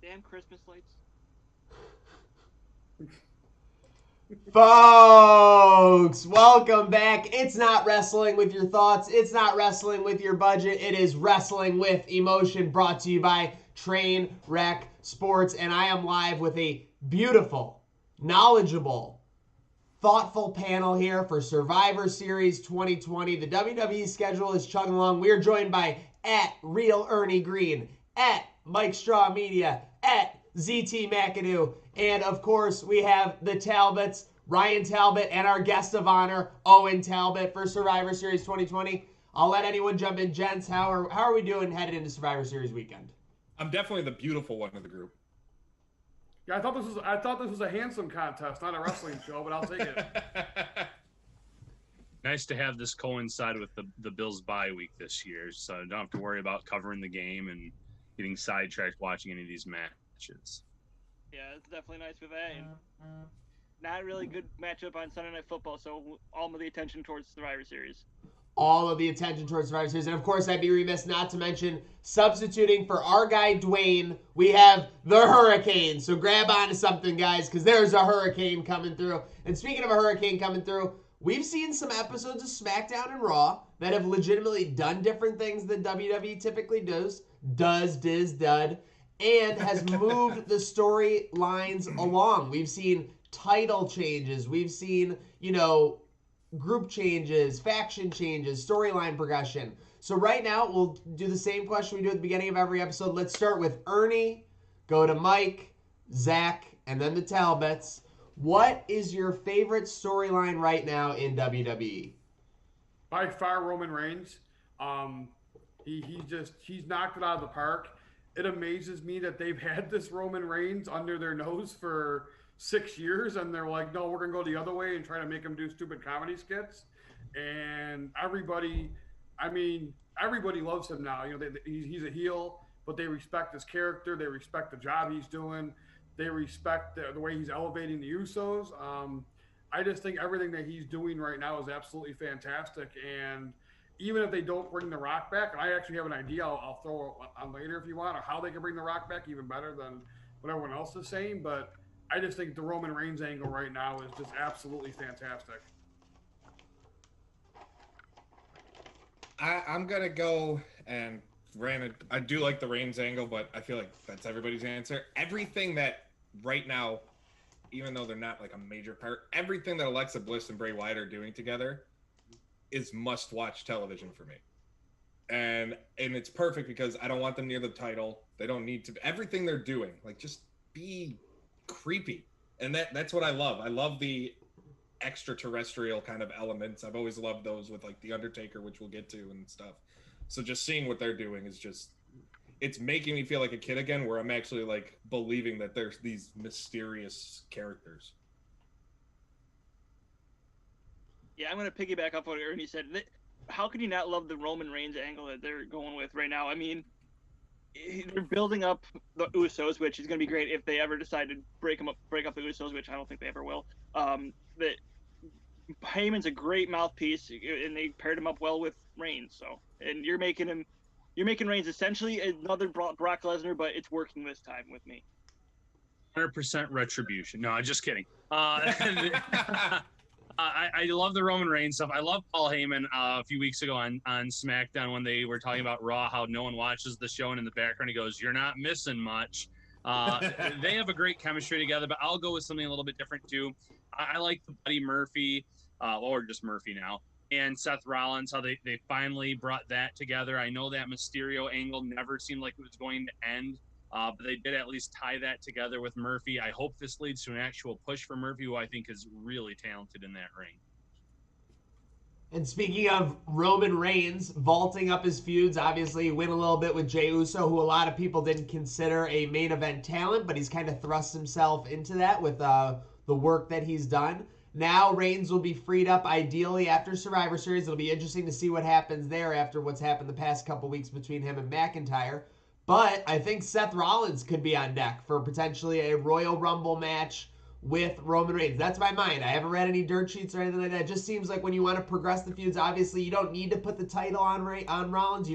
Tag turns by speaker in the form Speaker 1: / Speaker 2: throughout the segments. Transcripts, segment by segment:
Speaker 1: Damn Christmas lights.
Speaker 2: Folks, welcome back. It's not wrestling with your thoughts. It's not wrestling with your budget. It is wrestling with emotion, brought to you by Train Wreck Sports. And I am live with a beautiful, knowledgeable, thoughtful panel here for Survivor Series 2020. The WWE schedule is chugging along. We are joined by at Real Ernie Green, at Mike Straw Media, at ZT McAdoo, and of course we have the Talbots, Ryan Talbot, and our guest of honor, Owen Talbot, for Survivor Series 2020. I'll let anyone jump in. Gents, how are we doing headed into Survivor Series weekend?
Speaker 3: I'm definitely the beautiful one of the group.
Speaker 4: Yeah, I thought this was a handsome contest, not a wrestling show, but I'll take it.
Speaker 5: Nice to have this coincide with the Bills bye week this year, so I don't have to worry about covering the game and getting sidetracked watching any of these matches.
Speaker 1: Yeah, it's definitely nice with that. And not really good matchup on Sunday Night Football, so all of the attention towards Survivor Series.
Speaker 2: All of the attention towards Survivor Series. And of course, I'd be remiss not to mention substituting for our guy Dwayne, we have the Hurricane. So grab onto something, guys, because there's a hurricane coming through. And speaking of a hurricane coming through, we've seen some episodes of SmackDown and Raw that have legitimately done different things than WWE typically does, and has moved the storylines along. We've seen title changes. We've seen, group changes, faction changes, storyline progression. So right now, we'll do the same question we do at the beginning of every episode. Let's start with Ernie, go to Mike, Zach, and then the Talbots. What is your favorite storyline right now in WWE?
Speaker 4: By far, Roman Reigns. He's knocked it out of the park. It amazes me that they've had this Roman Reigns under their nose for 6 years, and they're like, no, we're gonna go the other way and try to make him do stupid comedy skits. And everybody loves him now. He's a heel, but they respect his character. They respect the job he's doing. They respect the way he's elevating the Usos. I just think everything that he's doing right now is absolutely fantastic. And even if they don't bring The Rock back, and I actually have an idea I'll throw on later if you want, or how they can bring The Rock back even better than what everyone else is saying. But I just think the Roman Reigns angle right now is just absolutely fantastic.
Speaker 3: I'm gonna go, and granted, I do like the Reigns angle, but I feel like that's everybody's answer. Everything that right now, even though they're not like a major part, everything that Alexa Bliss and Bray Wyatt are doing together is must-watch television for me. And it's perfect because I don't want them near the title. They don't need to. Everything they're doing, like, just be creepy, and that's what I love. I love the extraterrestrial kind of elements. I've always loved those with like the Undertaker, which we'll get to and stuff. So just seeing what they're doing is it's making me feel like a kid again, where I'm actually like believing that there's these mysterious characters.
Speaker 1: Yeah, I'm going to piggyback off what Ernie said. How can you not love the Roman Reigns angle that they're going with right now? I mean, they're building up the Usos, which is going to be great if they ever decide to break up the Usos, which I don't think they ever will. That Heyman's a great mouthpiece, and they paired him up well with Reigns. So, and you're making Reigns essentially another Brock Lesnar, but it's working this time with me.
Speaker 5: 100% retribution. No, I'm just kidding. I love the Roman Reigns stuff. I love Paul Heyman a few weeks ago on SmackDown when they were talking about Raw, how no one watches the show, and in the background he goes, "You're not missing much." They have a great chemistry together, but I'll go with something a little bit different too. I like the Buddy Murphy, or just Murphy now, and Seth Rollins, how they finally brought that together. I know that Mysterio angle never seemed like it was going to end, but they did at least tie that together with Murphy. I hope this leads to an actual push for Murphy, who I think is really talented in that ring.
Speaker 2: And speaking of Roman Reigns vaulting up his feuds, obviously he went a little bit with Jey Uso, who a lot of people didn't consider a main event talent, but he's kind of thrust himself into that with the work that he's done. Now Reigns will be freed up ideally after Survivor Series. It'll be interesting to see what happens there after what's happened the past couple weeks between him and McIntyre. But I think Seth Rollins could be on deck for potentially a Royal Rumble match with Roman Reigns. That's my mind. I haven't read any dirt sheets or anything like that. It just seems like when you want to progress the feuds, obviously you don't need to put the title on Rollins.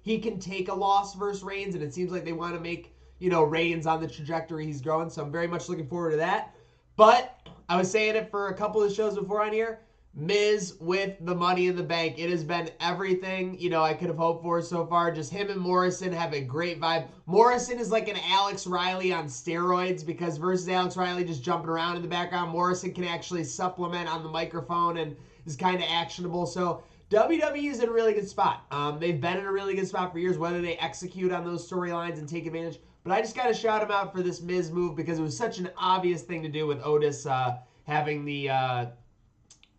Speaker 2: He can take a loss versus Reigns, and it seems like they want to make Reigns on the trajectory he's growing. So I'm very much looking forward to that. But I was saying it for a couple of shows before on here. Miz with the Money in the Bank. It has been everything, I could have hoped for so far. Just him and Morrison have a great vibe. Morrison is like an Alex Riley on steroids because versus Alex Riley just jumping around in the background, Morrison can actually supplement on the microphone and is kind of actionable. So WWE is in a really good spot. They've been in a really good spot for years, whether they execute on those storylines and take advantage. But I just got to shout him out for this Miz move because it was such an obvious thing to do with Otis having the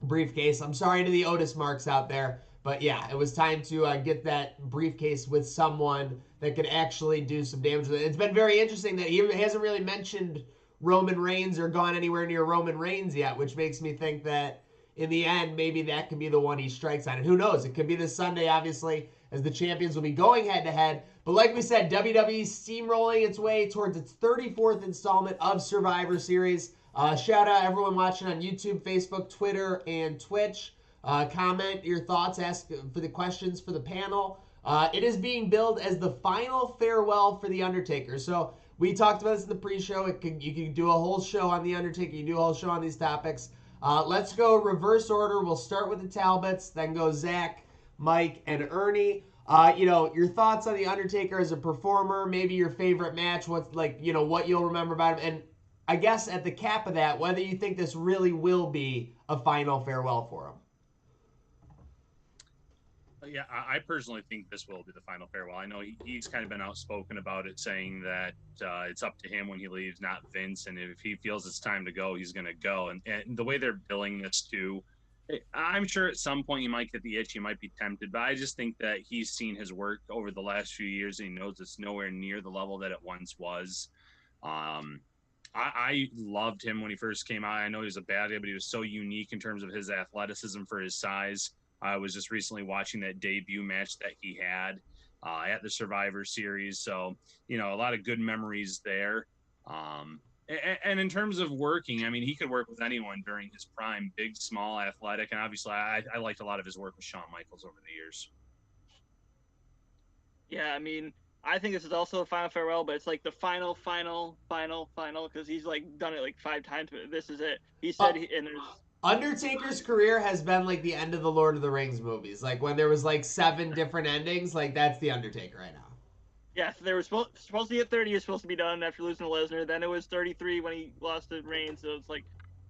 Speaker 2: briefcase. I'm sorry to the Otis marks out there, but yeah, it was time to get that briefcase with someone that could actually do some damage with it. It's been very interesting that he hasn't really mentioned Roman Reigns or gone anywhere near Roman Reigns yet, which makes me think that in the end, maybe that could be the one he strikes on. And who knows? It could be this Sunday, obviously, as the champions will be going head-to-head. But like we said, WWE steamrolling its way towards its 34th installment of Survivor Series. Shout out everyone watching on YouTube, Facebook, Twitter, and Twitch. Comment your thoughts, ask for the questions for the panel. It is being billed as the final farewell for The Undertaker. So we talked about this in the pre-show. You can do a whole show on The Undertaker. You can do a whole show on these topics. Let's go reverse order. We'll start with the Talbots, then go Zach, Mike, and Ernie. Your thoughts on The Undertaker as a performer, maybe your favorite match, what you'll remember about him, and I guess at the cap of that, whether you think this really will be a final farewell for him.
Speaker 5: Yeah, I personally think this will be the final farewell. I know he's kind of been outspoken about it, saying that it's up to him when he leaves, not Vince. And if he feels it's time to go, he's going to go. And the way they're billing this too, I'm sure at some point he might get the itch, he might be tempted. But I just think that he's seen his work over the last few years, and he knows it's nowhere near the level that it once was. I loved him when he first came out. I know he was a bad guy, but he was so unique in terms of his athleticism for his size. I was just recently watching that debut match that he had at the Survivor Series. So, a lot of good memories there. And in terms of working, I mean, he could work with anyone during his prime, big, small, athletic. And obviously, I liked a lot of his work with Shawn Michaels over the years.
Speaker 1: Yeah, I mean, I think this is also a final farewell, but it's like the final, because he's like done it like 5 times, but this is it. He said, and there's
Speaker 2: Undertaker's career has been like the end of the Lord of the Rings movies. Like when there was like 7 different endings, like that's the Undertaker right now.
Speaker 1: Yeah, so they were supposed to be at 30. He was supposed to be done after losing to Lesnar. Then it was 33 when he lost to Reigns. So it's like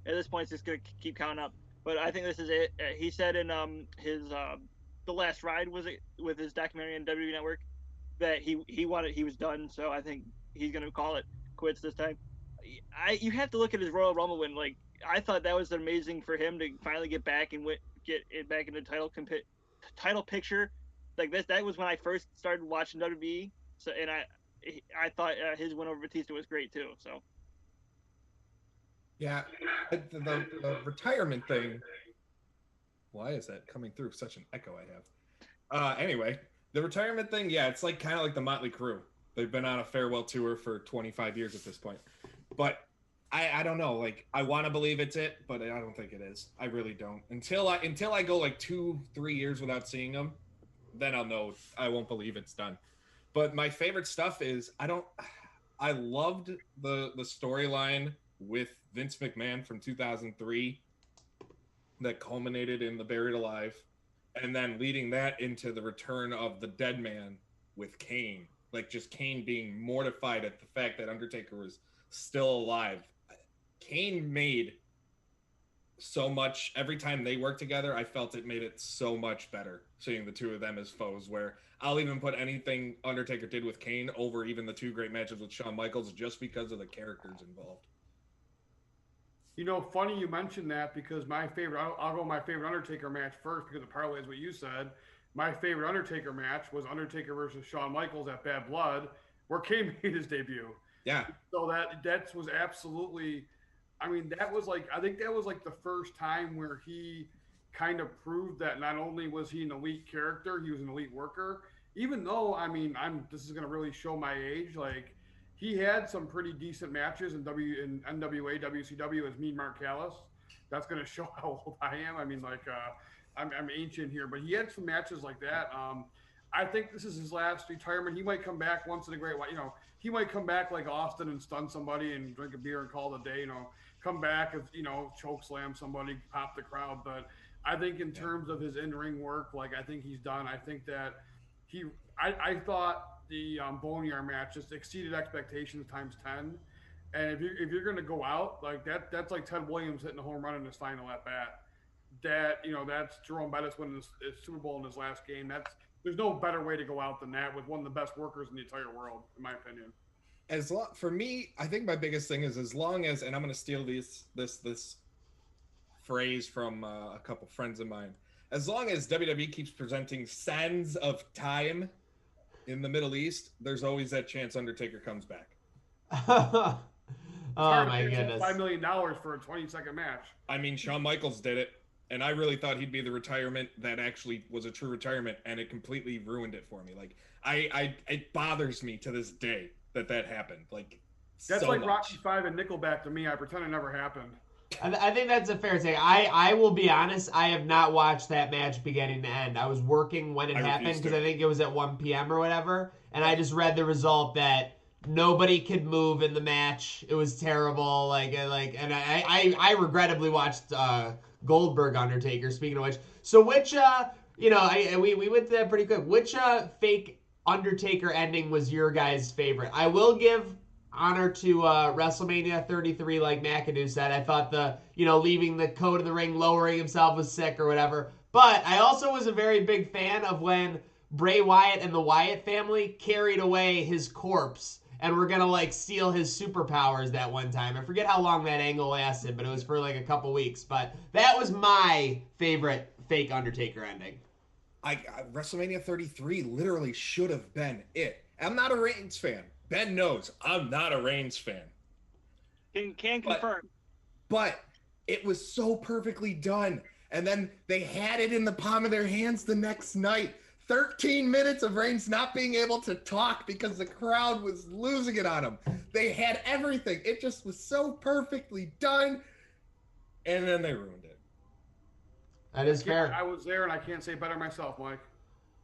Speaker 1: at this point, it's just gonna keep counting up. But I think this is it. He said in his The Last Ride, was it, with his documentary on WWE Network, that he was done. So I think he's gonna call it quits this time. You have to look at his Royal Rumble win. Like, I thought that was amazing for him to finally get back and get it back in the title picture. Like that was when I first started watching WWE. So, and I thought his win over Batista was great too. So
Speaker 3: yeah, the retirement thing. Why is that coming through? Such an echo I have. Anyway, the retirement thing. Yeah, it's like kind of like the Motley Crue. They've been on a farewell tour for 25 years at this point. But I don't know. Like, I want to believe it's it, but I don't think it is. I really don't. Until I go like 2-3 years without seeing them, then I'll know. I won't believe it's done. But my favorite stuff is I loved the storyline with Vince McMahon from 2003 that culminated in the Buried Alive, and then leading that into the return of the Dead Man with Kane. Like, just Kane being mortified at the fact that Undertaker was still alive. Kane made so much. Every time they worked together, I felt it made it so much better seeing the two of them as foes, where I'll even put anything Undertaker did with Kane over even the 2 great matches with Shawn Michaels just because of the characters involved.
Speaker 4: Funny you mentioned that, because I'll go my favorite Undertaker match first because it parlays what you said. My favorite Undertaker match was Undertaker versus Shawn Michaels at Bad Blood, where Kane made his debut.
Speaker 3: Yeah.
Speaker 4: So that was absolutely, I mean, I think that was like the first time where he kind of proved that not only was he an elite character, he was an elite worker. Even though, I mean, this is going to really show my age. Like, he had some pretty decent matches in NWA, WCW as Mean Mark Callis. That's going to show how old I am. I mean, like, I'm ancient here, but he had some matches like that. I think this is his last retirement. He might come back once in a great while. You know, he might come back like Austin and stun somebody and drink a beer and call it a day. You know, come back if choke slam somebody, pop the crowd. But I think in terms of his in-ring work, like I think he's done. I think that I thought the Boneyard match just exceeded expectations times 10. And if you're going to go out like that, that's like Ted Williams hitting a home run in his final at bat. That's Jerome Bettis winning his Super Bowl in his last game. There's no better way to go out than that with one of the best workers in the entire world, in my opinion.
Speaker 3: For me, I think my biggest thing is as long as, and I'm going to steal this phrase from a couple friends of mine, as long as WWE keeps presenting sands of time in the Middle East, there's always that chance Undertaker comes back.
Speaker 2: Oh my goodness!
Speaker 4: $5 million for a 20-second match.
Speaker 3: I mean, Shawn Michaels did it, and I really thought he'd be the retirement that actually was a true retirement, and it completely ruined it for me. Like, it bothers me to this day that happened. Like,
Speaker 4: that's
Speaker 3: so
Speaker 4: like
Speaker 3: much.
Speaker 4: Rocky V and Nickelback to me. I pretend it never happened.
Speaker 2: I think that's a fair take. I will be honest. I have not watched that match beginning to end. I was working when it happened because I think it was at 1 p.m. or whatever, and I just read the result that nobody could move in the match. It was terrible. And I regrettably watched Goldberg Undertaker. Speaking of which, so which we went to that pretty quick. Which fake Undertaker ending was your guys' favorite? I will give honor to WrestleMania 33, like McAdoo said. I thought leaving the coat in the ring, lowering himself was sick or whatever. But I also was a very big fan of when Bray Wyatt and the Wyatt family carried away his corpse and we're gonna steal his superpowers that one time. I forget how long that angle lasted, but it was for a couple weeks. But that was my favorite fake Undertaker ending.
Speaker 3: WrestleMania 33 literally should have been it. I'm not a Reigns fan. Ben knows I'm not a Reigns fan.
Speaker 1: Can confirm.
Speaker 3: But it was so perfectly done. And then they had it in the palm of their hands the next night. 13 minutes of Reigns not being able to talk because the crowd was losing it on him. They had everything. It just was so perfectly done. And then they ruined it.
Speaker 2: That is fair.
Speaker 4: I was there and I can't say better myself, Mike.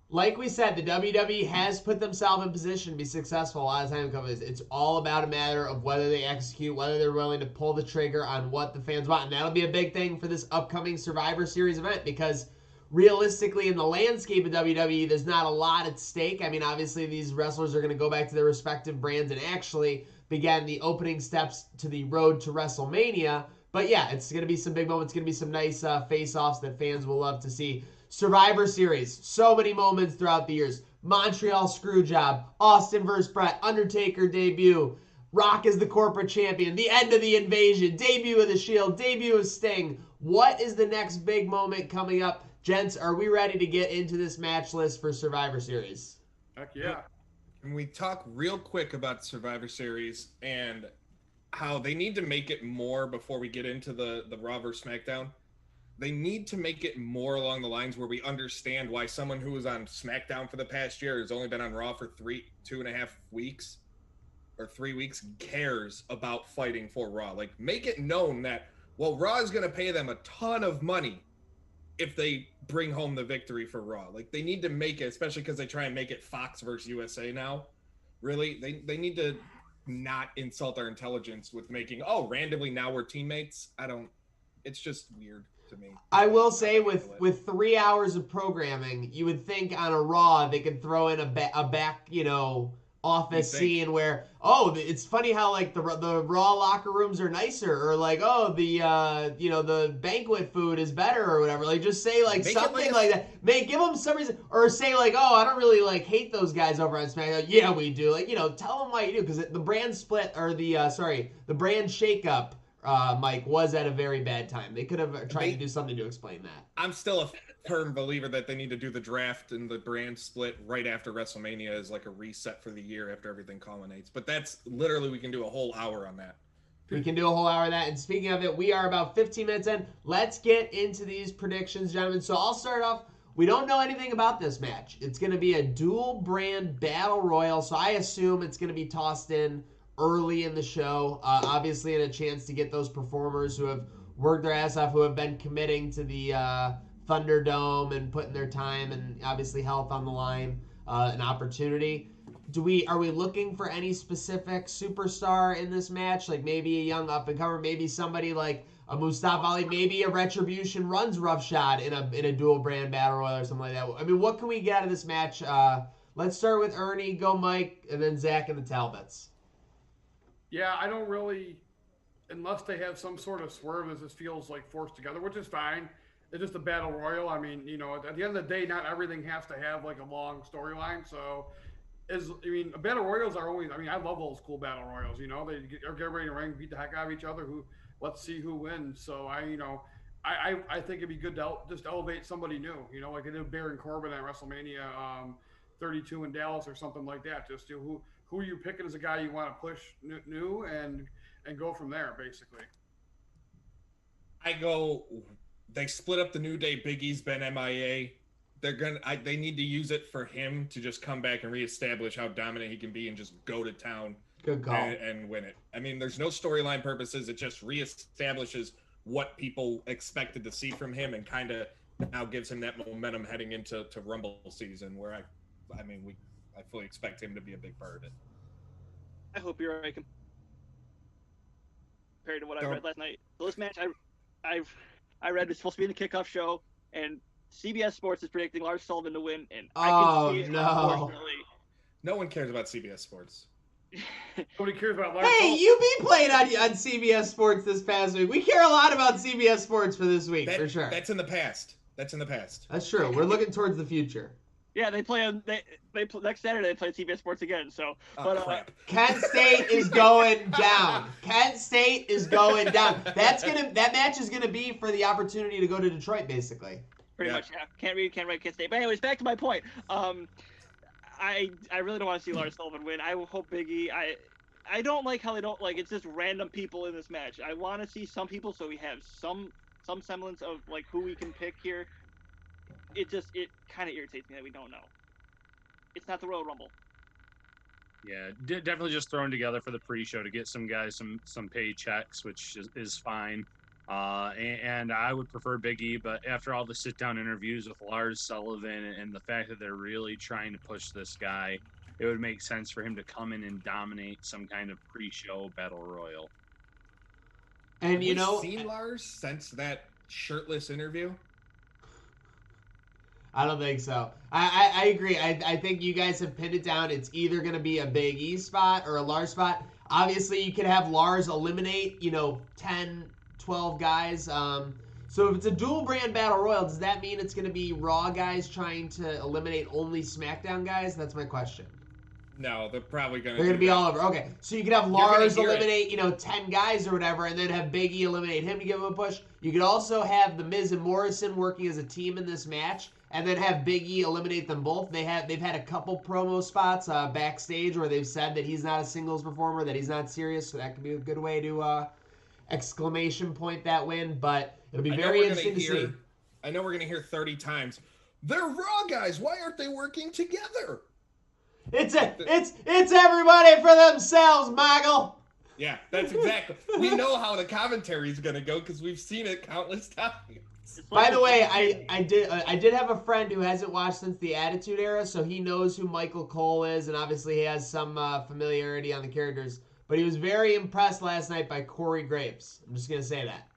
Speaker 2: Like we said, the WWE has put themselves in position to be successful a lot of times. It's all about a matter of whether they execute, whether they're willing to pull the trigger on what the fans want. And that'll be a big thing for this upcoming Survivor Series event because realistically, in the landscape of WWE, there's not a lot at stake. I mean, obviously, these wrestlers are going to go back to their respective brands and actually begin the opening steps to the road to WrestleMania. But yeah, it's going to be some big moments. It's going to be some nice face-offs that fans will love to see. Survivor Series, so many moments throughout the years. Montreal Screwjob, Austin vs. Brett, Undertaker debut, Rock as the corporate champion, the end of the invasion, debut of the Shield, debut of Sting. What is the next big moment coming up? Gents, are we ready to get into this match list for Survivor Series?
Speaker 4: Heck yeah.
Speaker 3: Can we talk real quick about Survivor Series and how they need to make it more before we get into the Raw vs. SmackDown? They need to make it more along the lines where we understand why someone who was on SmackDown for the past year has only been on Raw for 2.5 weeks or 3 weeks cares about fighting for Raw. Like, make it known that, well, Raw is going to pay them a ton of money if they bring home the victory for Raw. Like, they need to make it, especially because they try and make it Fox versus USA now. Really, they need to not insult our intelligence with making, randomly now we're teammates. It's just weird to me.
Speaker 2: I will say with 3 hours of programming, you would think on a Raw they could throw in a back, office scene where, it's funny how the Raw locker rooms are nicer, or the banquet food is better or whatever. Like, just say something like that. Give them some reason, or say I don't really hate those guys over on SmackDown. Yeah, we do. Tell them why you do, because the brand split or the brand shakeup. Mike, was at a very bad time. They could have tried to do something to explain that.
Speaker 3: I'm still a firm believer that they need to do the draft and the brand split right after WrestleMania as a reset for the year after everything culminates. But that's literally, we can do a whole hour on that.
Speaker 2: We can do a whole hour of that. And speaking of it, we are about 15 minutes in. Let's get into these predictions, gentlemen. So I'll start off. We don't know anything about this match. It's going to be a dual brand battle royal. So I assume it's going to be tossed in early in the show, obviously, in a chance to get those performers who have worked their ass off, who have been committing to the Thunderdome and putting their time and obviously health on the line. an opportunity. Are we looking for any specific superstar in this match? Like maybe a young up and comer, maybe somebody like a Mustafa Ali, maybe a Retribution runs roughshod in a dual brand battle royal or something like that. I mean, what can we get out of this match? Let's start with Ernie, go Mike, and then Zach and the Talbots.
Speaker 4: Yeah, I don't really, unless they have some sort of swerve, as this feels like forced together, which is fine. It's just a battle royal. I mean, at the end of the day, not everything has to have like a long storyline. So, battle royals are always. I mean, I love old school battle royals. They get ready to ring, beat the heck out of each other. Let's see who wins. So I think it'd be good to just elevate somebody new. Like they did Baron Corbin at WrestleMania 32 in Dallas or something like that. Just who are you picking as a guy you want to push new and go from there, basically.
Speaker 3: They split up the New Day. Big E's been MIA. They need to use it for him to just come back and reestablish how dominant he can be and just go to town.
Speaker 2: Good call.
Speaker 3: And win it. I mean, there's no storyline purposes. It just reestablishes what people expected to see from him and kind of now gives him that momentum heading into Rumble season where I fully expect him to be a big part of it.
Speaker 1: I hope you're right compared to what I read last night. So this match I read is supposed to be in the kickoff show, and CBS Sports is predicting Lars Sullivan to win, and I can see it, unfortunately.
Speaker 3: No one cares about CBS Sports.
Speaker 4: Nobody cares about Lars
Speaker 2: Hey, UB played on CBS Sports this past week. We care a lot about CBS Sports for this week, for sure.
Speaker 3: That's in the past. That's
Speaker 2: true. We're looking towards the future.
Speaker 1: Yeah, they play next Saturday. They play CBS Sports again. So,
Speaker 3: crap.
Speaker 2: Kent State is going down. Kent State is going down. That match is gonna be for the opportunity to go to Detroit, basically.
Speaker 1: Pretty much, yeah. Can't write, Kent State. But anyways, back to my point. I really don't want to see Lars Sullivan win. I hope Big E. I don't like how they don't it's just random people in this match. I want to see some people so we have some semblance of like who we can pick here. It kind of irritates me that we don't know. It's not the Royal Rumble.
Speaker 5: Yeah, definitely just thrown together for the pre-show to get some guys some paychecks, which is fine. And I would prefer Big E, but after all the sit-down interviews with Lars Sullivan and the fact that they're really trying to push this guy, it would make sense for him to come in and dominate some kind of pre-show battle royal.
Speaker 3: And have you seen Lars since that shirtless interview?
Speaker 2: I don't think so. I agree. I think you guys have pinned it down. It's either going to be a Big E spot or a Lars spot. Obviously, you could have Lars eliminate, 10, 12 guys. So if it's a dual brand battle royal, does that mean it's going to be Raw guys trying to eliminate only SmackDown guys? That's my question.
Speaker 3: No, they're probably going to.
Speaker 2: They're going to be all over. Okay, so you could have Lars eliminate, 10 guys or whatever, and then have Big E eliminate him to give him a push. You could also have The Miz and Morrison working as a team in this match, and then have Big E eliminate them both. They've had a couple promo spots backstage where they've said that he's not a singles performer, that he's not serious. So that could be a good way to exclamation point that win. But it'll be very interesting to see.
Speaker 3: I know we're going to hear 30 times, they're Raw guys. Why aren't they working together?
Speaker 2: It's everybody for themselves, Michael.
Speaker 3: Yeah, that's exactly. We know how the commentary is going to go because we've seen it countless times.
Speaker 2: By the way, I did have a friend who hasn't watched since the Attitude Era, so he knows who Michael Cole is, and obviously he has some familiarity on the characters. But he was very impressed last night by Corey Graves. I'm just gonna say that.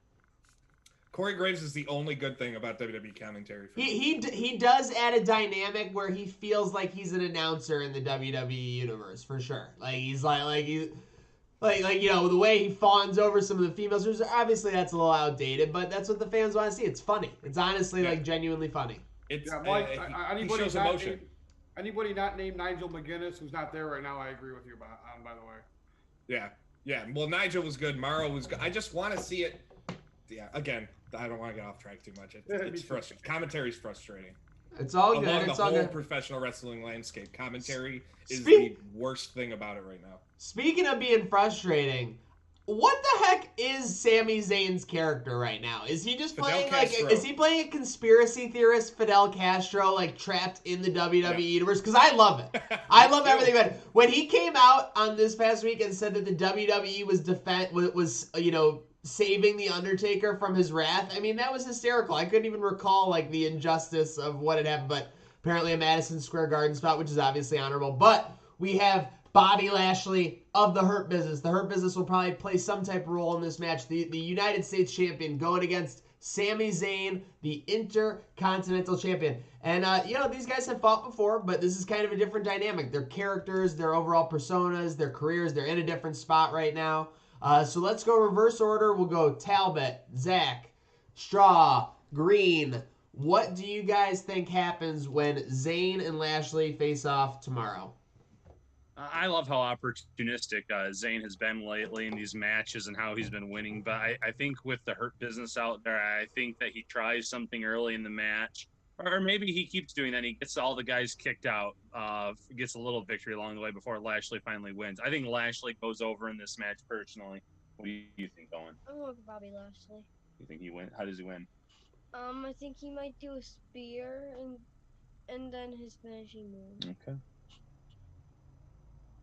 Speaker 3: Corey Graves is the only good thing about WWE commentary.
Speaker 2: He does add a dynamic where he feels like he's an announcer in the WWE universe for sure. Like he's like the way he fawns over some of the females. Obviously, that's a little outdated, but that's what the fans want to see. It's funny. It's honestly genuinely funny.
Speaker 3: It's
Speaker 4: Mike,
Speaker 3: he shows emotion.
Speaker 4: Anybody not named Nigel McGuinness who's not there right now, I agree with you by the way.
Speaker 3: Yeah. Well, Nigel was good. Morrow was good. I just want to see it. Yeah. Again, I don't want to get off track too much. It's frustrating. Commentary's frustrating.
Speaker 2: It's all good.
Speaker 3: Along
Speaker 2: it's
Speaker 3: the
Speaker 2: all
Speaker 3: whole
Speaker 2: good.
Speaker 3: professional wrestling landscape, commentary is the worst thing about it right now.
Speaker 2: Speaking of being frustrating, what the heck is Sami Zayn's character right now? Is he just playing is he playing a conspiracy theorist, Fidel Castro, trapped in the WWE universe? Because I love it. I love everything about it. When he came out on this past week and said that the WWE was saving the Undertaker from his wrath, I mean that was hysterical. I couldn't even recall the injustice of what had happened, but apparently a Madison Square Garden spot, which is obviously honorable. But we have Bobby Lashley of the Hurt Business. The Hurt Business will probably play some type of role in this match. The United States champion going against Sami Zayn, the Intercontinental Champion. And, these guys have fought before, but this is kind of a different dynamic. Their characters, their overall personas, their careers, they're in a different spot right now. So let's go reverse order. We'll go Talbot, Zach, Straw, Green. What do you guys think happens when Zayn and Lashley face off tomorrow?
Speaker 5: I love how opportunistic Zayn has been lately in these matches and how he's been winning. But I think with the Hurt Business out there, I think that he tries something early in the match. Or maybe he keeps doing that. He gets all the guys kicked out, gets a little victory along the way before Lashley finally wins. I think Lashley goes over in this match personally. What do you think, Owen?
Speaker 6: I'm going with Bobby Lashley.
Speaker 5: You think he wins? How does he win?
Speaker 6: I think he might do a spear and then his finishing move.
Speaker 5: Okay.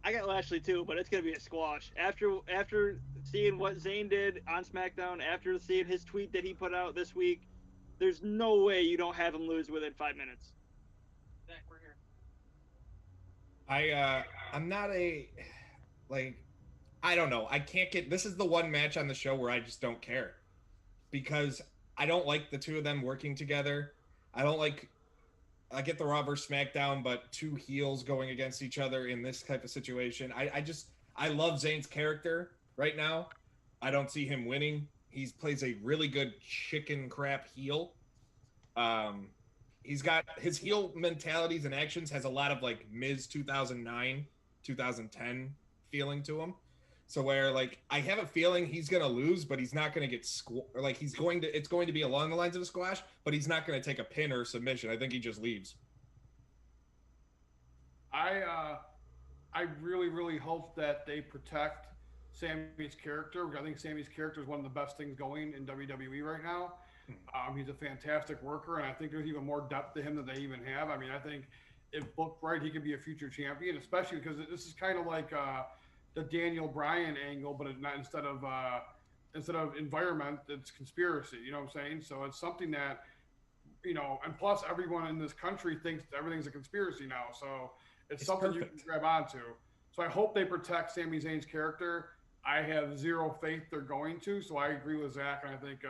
Speaker 1: I got Lashley too, but it's gonna be a squash. After seeing what Zayn did on SmackDown, after seeing his tweet that he put out this week, there's no way you don't have him lose within 5 minutes. Zach, we're here.
Speaker 3: I'm not I don't know. I can't get. This is the one match on the show where I just don't care, because I don't like the two of them working together. I get the Raw vs. SmackDown, but two heels going against each other in this type of situation. I love Zayn's character right now. I don't see him winning. He plays a really good chicken crap heel. He's got his heel mentalities and actions has a lot of like Miz 2009, 2010 feeling to him. So where like I have a feeling he's gonna lose, but he's not gonna get it's going to be along the lines of a squash, but he's not gonna take a pin or a submission. I think he just leaves.
Speaker 4: I really, really hope that they protect Sami's character. I think Sami's character is one of the best things going in WWE right now. He's a fantastic worker, and I think there's even more depth to him than they even have. I mean, I think if booked right, he could be a future champion, especially because this is kind of like the Daniel Bryan angle, but not instead of environment, it's conspiracy. You know what I'm saying? So it's something that, and plus everyone in this country thinks everything's a conspiracy now. So it's something perfect. You can grab onto. So I hope they protect Sami Zayn's character. I have zero faith they're going to. So I agree with Zach, and I think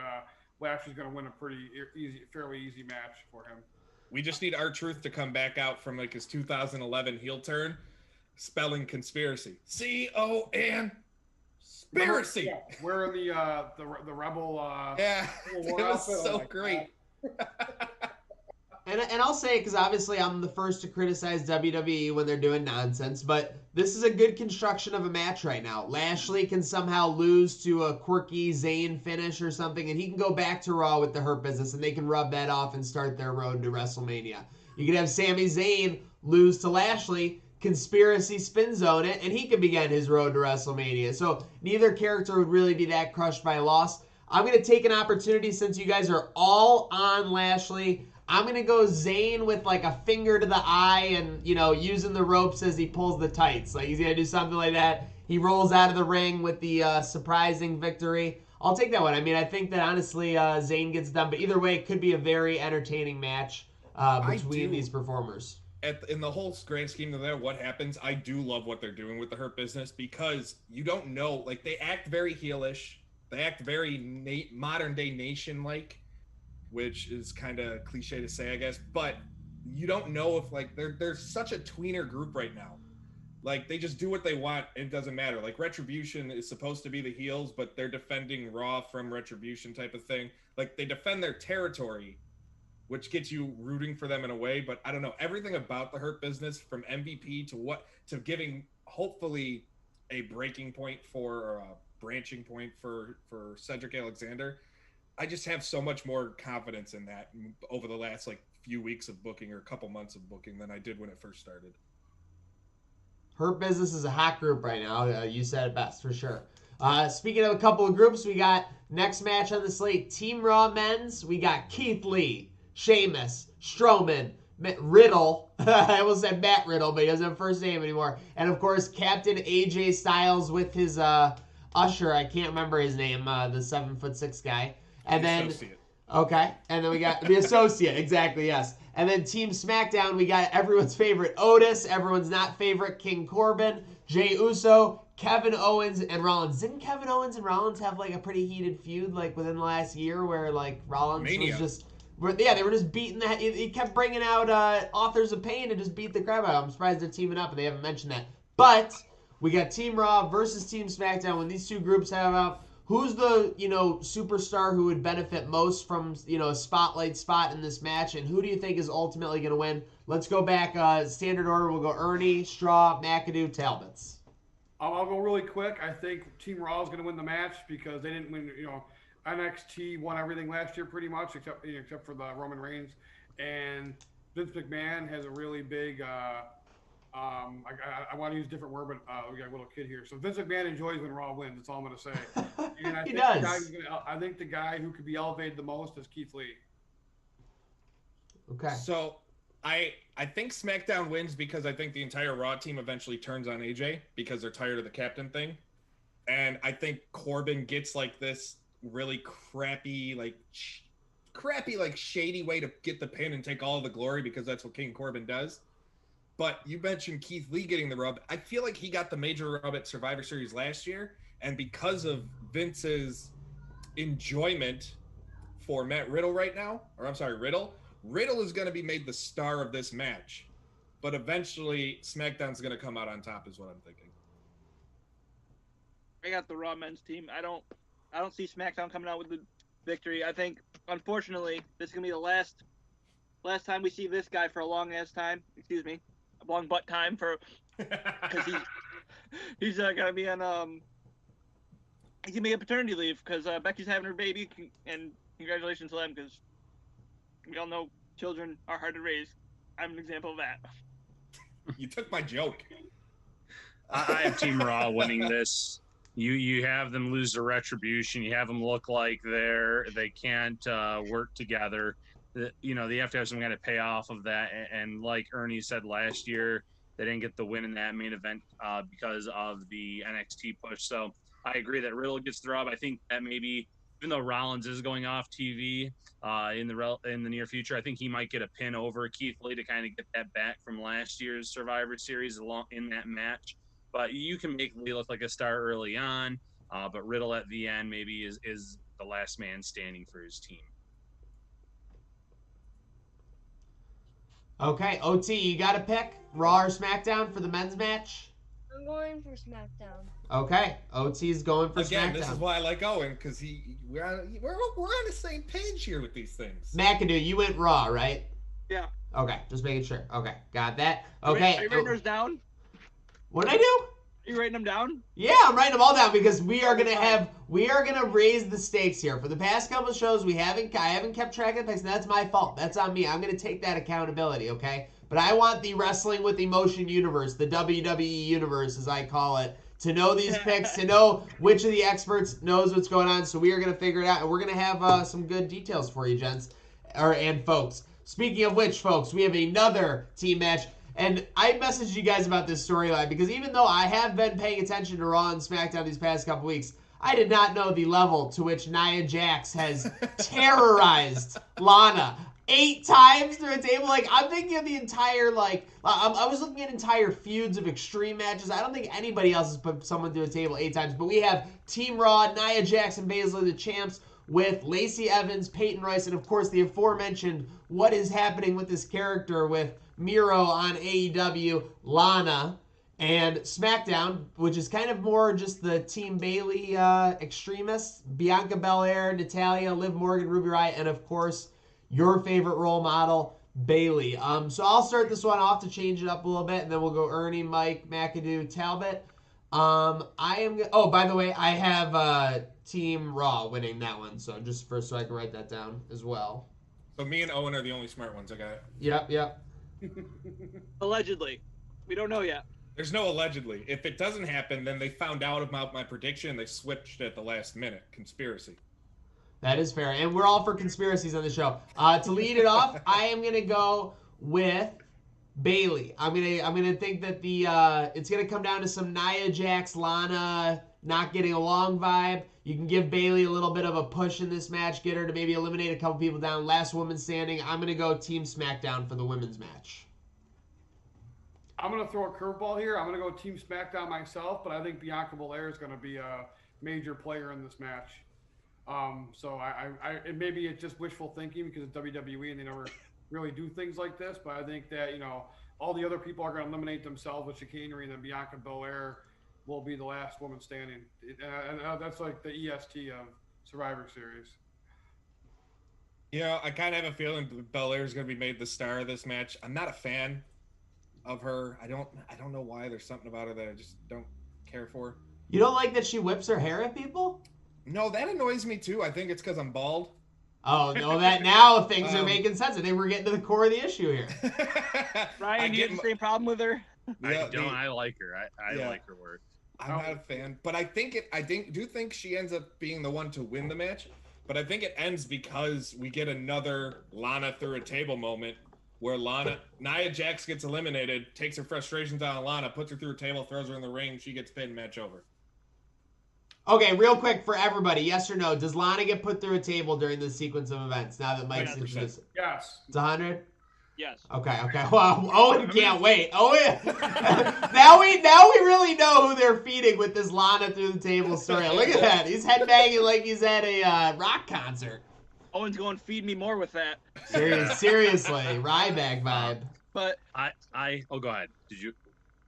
Speaker 4: Lashley's going to win a fairly easy match for him.
Speaker 3: We just need R-Truth to come back out from like his 2011 heel turn, spelling conspiracy. C-O-N. Conspiracy.
Speaker 4: Yeah, wearing the rebel.
Speaker 3: Yeah, it was so great.
Speaker 2: And I'll say, because obviously I'm the first to criticize WWE when they're doing nonsense, but this is a good construction of a match right now. Lashley can somehow lose to a quirky Zayn finish or something, and he can go back to Raw with the Hurt Business, and they can rub that off and start their road to WrestleMania. You can have Sami Zayn lose to Lashley, conspiracy spin zone it, and he can begin his road to WrestleMania. So neither character would really be that crushed by a loss. I'm going to take an opportunity, since you guys are all on Lashley. I'm going to go Zayn with like a finger to the eye and, using the ropes as he pulls the tights. Like he's going to do something like that. He rolls out of the ring with the surprising victory. I'll take that one. I mean, I think that honestly Zayn gets done. But either way, it could be a very entertaining match between these performers.
Speaker 3: In the whole grand scheme of that, what happens, I do love what they're doing with the Hurt Business, because you don't know. Like, they act very heelish. They act very modern-day Nation-like, which is kind of cliche to say, I guess, but you don't know if, like, they're such a tweener group right now. Like, they just do what they want, and it doesn't matter. Like, Retribution is supposed to be the heels, but they're defending Raw from Retribution type of thing. Like, they defend their territory, which gets you rooting for them in a way, but I don't know. Everything about the Hurt Business, from MVP to giving, hopefully, a breaking point or a branching point for Cedric Alexander, I just have so much more confidence in that over the last few weeks of booking or a couple months of booking than I did when it first started.
Speaker 2: Hurt Business is a hot group right now. You said it best, for sure. Speaking of a couple of groups, we got next match on the slate, Team Raw Men's. We got Keith Lee, Sheamus, Strowman, Riddle. I almost said Matt Riddle, but he doesn't have a first name anymore. And, of course, Captain AJ Styles with his usher. I can't remember his name, the 7'6" guy. And then Okay, and then we got the associate, exactly, yes. And then Team SmackDown, we got everyone's favorite Otis, everyone's not favorite King Corbin, Jey Uso, Kevin Owens, and Rollins. Didn't Kevin Owens and Rollins have like a pretty heated feud like within the last year where like Rollins
Speaker 3: Mania.
Speaker 2: was just, they were just beating that. He kept bringing out Authors of Pain and just beat the crap out of him. I'm surprised they're teaming up and they haven't mentioned that. But we got Team Raw versus Team SmackDown. When these two groups have out, who's the, superstar who would benefit most from, a spotlight spot in this match? And who do you think is ultimately going to win? Let's go back standard order. We'll go Ernie, Straw, McAdoo, Talbots.
Speaker 4: I'll go really quick. I think Team Raw is going to win the match because they didn't win. NXT won everything last year pretty much, except for the Roman Reigns. And Vince McMahon has a really big. I want to use a different word, but we got a little kid here. So Vince McMahon enjoys when Raw wins. That's all I'm going to say. And
Speaker 2: He does.
Speaker 4: I think the guy who could be elevated the most is Keith Lee.
Speaker 2: Okay.
Speaker 3: So I think SmackDown wins because I think the entire Raw team eventually turns on AJ because they're tired of the captain thing. And I think Corbin gets like this really crappy, shady way to get the pin and take all of the glory because that's what King Corbin does. But you mentioned Keith Lee getting the rub. I feel like he got the major rub at Survivor Series last year. And because of Vince's enjoyment for Matt Riddle right now, Riddle is going to be made the star of this match. But eventually, SmackDown's going to come out on top is what I'm thinking.
Speaker 1: I got the Raw men's team. I don't see SmackDown coming out with the victory. I think, unfortunately, this is going to be the last time we see this guy for a long ass time. Excuse me. A long butt time because he's gonna be on he's gonna be on paternity leave because Becky's having her baby, and congratulations to them because we all know children are hard to raise. I'm an example of that.
Speaker 3: You took my joke.
Speaker 5: I have Team Raw winning this. You have them lose their retribution. You have them look like they can't work together. They have to have some kind of payoff of that. And like Ernie said last year, they didn't get the win in that main event because of the NXT push. So I agree that Riddle gets the rub. I think that maybe, even though Rollins is going off TV in the near future, I think he might get a pin over Keith Lee to kind of get that back from last year's Survivor Series along in that match. But you can make Lee look like a star early on, but Riddle at the end maybe is the last man standing for his team.
Speaker 2: Okay, OT, you got to pick Raw or SmackDown for the men's match?
Speaker 6: I'm going for SmackDown.
Speaker 2: Okay, OT's going for
Speaker 3: Again,
Speaker 2: SmackDown.
Speaker 3: this is why I like Owen because we're on the same page here with these things.
Speaker 2: McAdoo, you went Raw, right?
Speaker 1: Yeah.
Speaker 2: Okay, just making sure. Okay, got that. Okay.
Speaker 1: Are you writing those down?
Speaker 2: What did I do?
Speaker 1: Are you writing them down?
Speaker 2: Yeah, I'm writing them all down because we are gonna raise the stakes here. For the past couple of shows, I haven't kept track of the picks, and that's my fault. That's on me. I'm gonna take that accountability, okay? But I want the Wrestling with Emotion universe, the WWE universe, as I call it, to know these picks, to know which of the experts knows what's going on. So we are gonna figure it out, and we're gonna have some good details for you, gents, and folks. Speaking of which, folks, we have another team match. And I messaged you guys about this storyline because even though I have been paying attention to Raw and SmackDown these past couple weeks, I did not know the level to which Nia Jax has terrorized Lana 8 times through a table. Like, I'm thinking of the entire, I was looking at entire feuds of Extreme matches. I don't think anybody else has put someone through a table 8 times. But we have Team Raw, Nia Jax and Baszler, the champs, with Lacey Evans, Peyton Royce, and of course the aforementioned what is happening with this character with Miro on AEW, Lana, and SmackDown, which is kind of more just the Team Bayley extremists, Bianca Belair, Natalya, Liv Morgan, Ruby Riott, and of course your favorite role model, Bayley. So I'll start this one off to change it up a little bit, and then we'll go Ernie, Mike, McAdoo, Talbot. By the way, I have Team Raw winning that one, so so I can write that down as well.
Speaker 3: So me and Owen are the only smart ones, I got it.
Speaker 2: Yep.
Speaker 1: Allegedly. We don't know yet.
Speaker 3: There's no allegedly. If it doesn't happen, then they found out about my prediction and they switched at the last minute. Conspiracy.
Speaker 2: That is fair. And we're all for conspiracies on the show. To lead it off, I am going to go with Bayley. I'm gonna think that it's gonna come down to some Nia Jax, Lana, not getting along vibe. You can give Bailey a little bit of a push in this match, get her to maybe eliminate a couple people down. Last woman standing. I'm going to go Team SmackDown for the women's match.
Speaker 4: I'm going to throw a curveball here. I'm going to go Team SmackDown myself, but I think Bianca Belair is going to be a major player in this match. So maybe it's just wishful thinking because it's WWE and they never really do things like this. But I think that, you know, all the other people are going to eliminate themselves with chicanery, and then Bianca Belair will be the last woman standing. And that's like the EST of Survivor Series.
Speaker 3: You know, I kind of have a feeling Belair is going to be made the star of this match. I'm not a fan of her. I don't know why. There's something about her that I just don't care for.
Speaker 2: You don't like that she whips her hair at people?
Speaker 3: No, that annoys me too. I think it's because I'm bald.
Speaker 2: Oh, no, that now things are making sense. I think we're getting to the core of the issue here.
Speaker 1: Ryan, you have the same problem with her?
Speaker 5: I don't. I like her. I like her work.
Speaker 3: I'm not a fan, but I do think she ends up being the one to win the match. But I think it ends because we get another Lana through a table moment where Nia Jax gets eliminated, takes her frustrations out on Lana, puts her through a table, throws her in the ring, she gets pinned, match over.
Speaker 2: Okay, real quick for everybody, yes or no? Does Lana get put through a table during this sequence of events? Now that Mike's introduced.
Speaker 4: Yes.
Speaker 2: It's 100.
Speaker 1: Yes.
Speaker 2: Okay. Well, Owen can't wait. Owen. now we really know who they're feeding with this Lana through the table story. Look at that. He's headbanging like he's at a rock concert.
Speaker 1: Owen's going feed me more with that.
Speaker 2: Seriously, Ryback vibe.
Speaker 1: But
Speaker 5: oh, go ahead. Did you?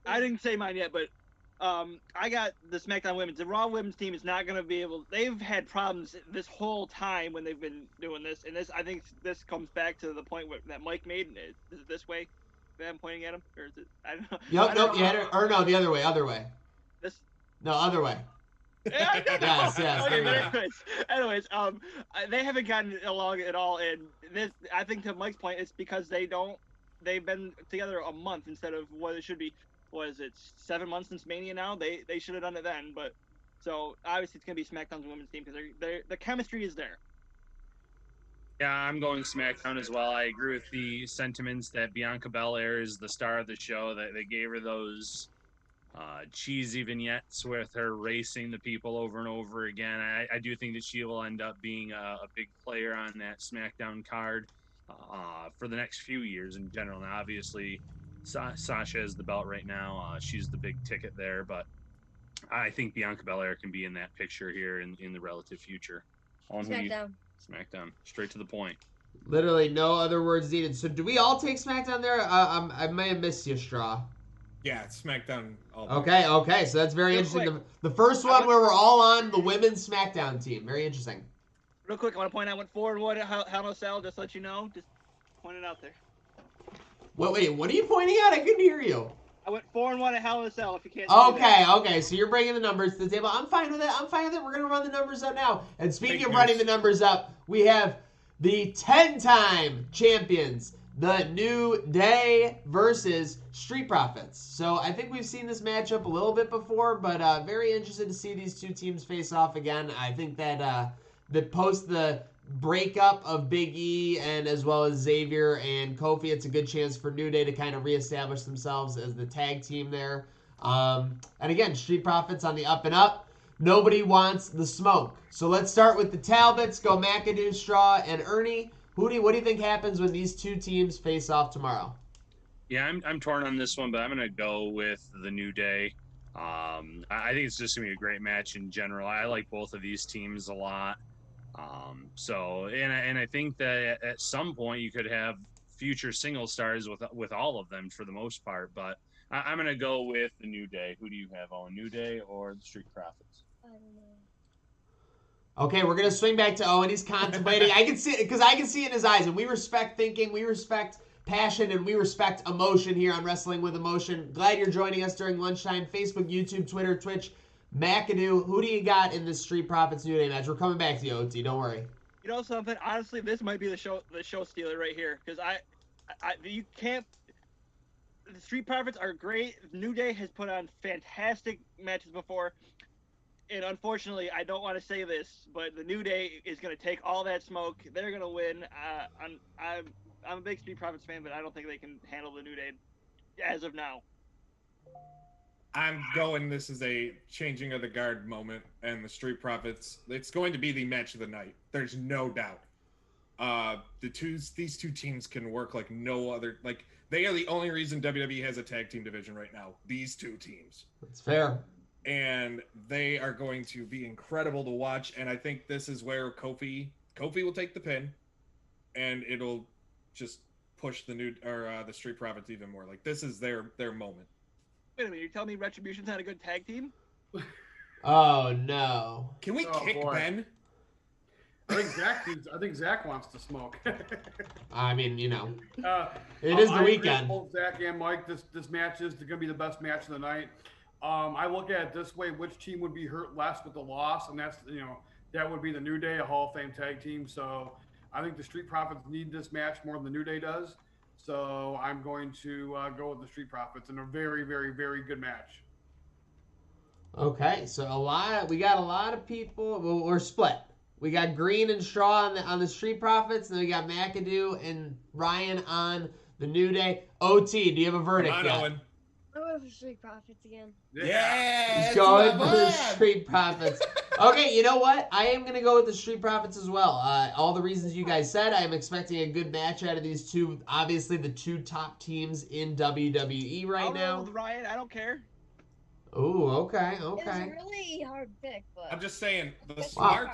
Speaker 1: I didn't say mine yet, but I got the SmackDown Women's. The Raw Women's team is not going to be able. They've had problems this whole time when they've been doing this, and I think this comes back to the point that Mike made. Is it this way? That I'm pointing at him, or is it? I don't know.
Speaker 2: Nope. No, the other way.
Speaker 1: This.
Speaker 2: No, other way.
Speaker 1: Yeah,
Speaker 2: yes.
Speaker 1: Okay, but anyways, they haven't gotten along at all, and this, I think, to Mike's point, it's because they've been together a month instead of what it should be. What is it, 7 months since Mania now? They should have done it then, but so obviously it's gonna be SmackDown's women's team because the chemistry is there.
Speaker 5: Yeah, I'm going SmackDown as well. I agree with the sentiments that Bianca Belair is the star of the show. That they gave her those cheesy vignettes with her racing the people over and over again. I do think that she will end up being a big player on that SmackDown card for the next few years in general. Now, obviously, Sasha has the belt right now. She's the big ticket there, but I think Bianca Belair can be in that picture here in the relative future. SmackDown. Straight to the point.
Speaker 2: Literally no other words needed. So do we all take SmackDown there? I may have missed you, Straw.
Speaker 3: Yeah, it's SmackDown.
Speaker 2: Okay. So that's very interesting. The first one where we're all on the women's SmackDown team. Very interesting.
Speaker 1: Real quick, I want to point out I went 4-1 at Hell in a Cell, just to let you know. Just point it out there.
Speaker 2: Wait, what are you pointing at? I couldn't hear you.
Speaker 1: I went 4-1 at Hell in a Cell, if you can't see that.
Speaker 2: Okay. So you're bringing the numbers to the table. I'm fine with it. We're going to run the numbers up now. And speaking of running the numbers up, we have the 10-time champions, the New Day versus Street Profits. So I think we've seen this matchup a little bit before, but very interested to see these two teams face off again. I think that post the breakup of Big E and as well as Xavier and Kofi, it's a good chance for New Day to kind of reestablish themselves as the tag team there. And again, Street Profits on the up and up. Nobody wants the smoke. So let's start with the Talbots. Go McAdoo, Straw, and Ernie. What do you think happens when these two teams face off tomorrow?
Speaker 5: Yeah, I'm torn on this one, but I'm going to go with the New Day. I think it's just going to be a great match in general. I like both of these teams a lot. And I think that at some point you could have future single stars with all of them for the most part, but I'm going to go with the New Day. Who do you have on, New Day or the Street Profits?
Speaker 6: I don't know.
Speaker 2: Okay, we're going to swing back to Owen. He's contemplating. I can see it because I can see it in his eyes, and we respect thinking, we respect passion, and we respect emotion here on Wrestling with Emotion. Glad you're joining us during lunchtime. Facebook, YouTube, Twitter, Twitch. McAdoo, who do you got in this Street Profits New Day match? We're coming back to you, OT. Don't worry.
Speaker 1: You know something? Honestly, this might be the show stealer right here because you can't. The Street Profits are great. New Day has put on fantastic matches before, and unfortunately, I don't want to say this, but the New Day is going to take all that smoke. They're going to win. I'm a big Street Profits fan, but I don't think they can handle the New Day as of now.
Speaker 3: I'm going. This is a changing of the guard moment, and the Street Profits. It's going to be the match of the night. There's no doubt. These two teams can work like no other. Like they are the only reason WWE has a tag team division right now. These two teams.
Speaker 2: That's fair.
Speaker 3: And they are going to be incredible to watch. And I think this is where Kofi will take the pin, and it'll just push the Street Profits even more. Like this is their moment.
Speaker 1: Wait a minute, you're telling me Retribution's not a good tag team?
Speaker 2: Oh no.
Speaker 3: Can we kick
Speaker 4: boy.
Speaker 3: Ben?
Speaker 4: I think Zach wants to smoke.
Speaker 2: I mean, it is
Speaker 4: I
Speaker 2: the
Speaker 4: agree
Speaker 2: weekend.
Speaker 4: with both Zach and Mike, this match is going to be the best match of the night. I look at it this way: which team would be hurt less with the loss, and that's that would be the New Day, a Hall of Fame tag team. So I think the Street Profits need this match more than the New Day does. So I'm going to go with the Street Profits in a very, very, very good match.
Speaker 2: Okay, so we got a lot of people. Well, we're split. We got Green and Straw on the Street Profits, and then we got McAdoo and Ryan on the New Day. OT, do you have a verdict
Speaker 3: Come on,
Speaker 2: yet?
Speaker 3: Owen.
Speaker 6: I'm going for Street Profits again.
Speaker 3: Yeah,
Speaker 2: He's going for the Street Profits. Okay, you know what? I am going to go with the Street Profits as well. All the reasons you guys said, I am expecting a good match out of these two. Obviously, the two top teams in WWE right
Speaker 1: I'll
Speaker 2: now.
Speaker 1: roll with Ryan. I don't care.
Speaker 2: Ooh, okay.
Speaker 6: It was a really hard pick, but
Speaker 3: I'm just saying
Speaker 2: Wow.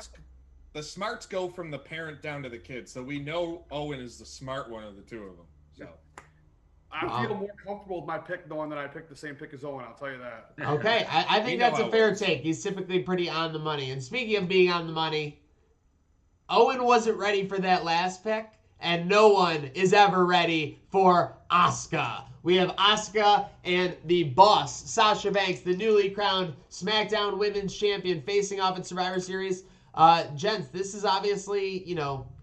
Speaker 3: the smarts go from the parent down to the kid. So we know Owen is the smart one of the two of them. So
Speaker 4: I feel more comfortable with my pick knowing that I picked the same pick as Owen. I'll tell you that.
Speaker 2: Okay, I think
Speaker 3: We know
Speaker 2: that's a
Speaker 3: how
Speaker 2: fair
Speaker 3: it is.
Speaker 2: take. He's typically pretty on the money. And speaking of being on the money, Owen wasn't ready for that last pick, and no one is ever ready for Asuka. We have Asuka and the boss, Sasha Banks, the newly crowned SmackDown Women's Champion, facing off at Survivor Series. Gents, this is obviously,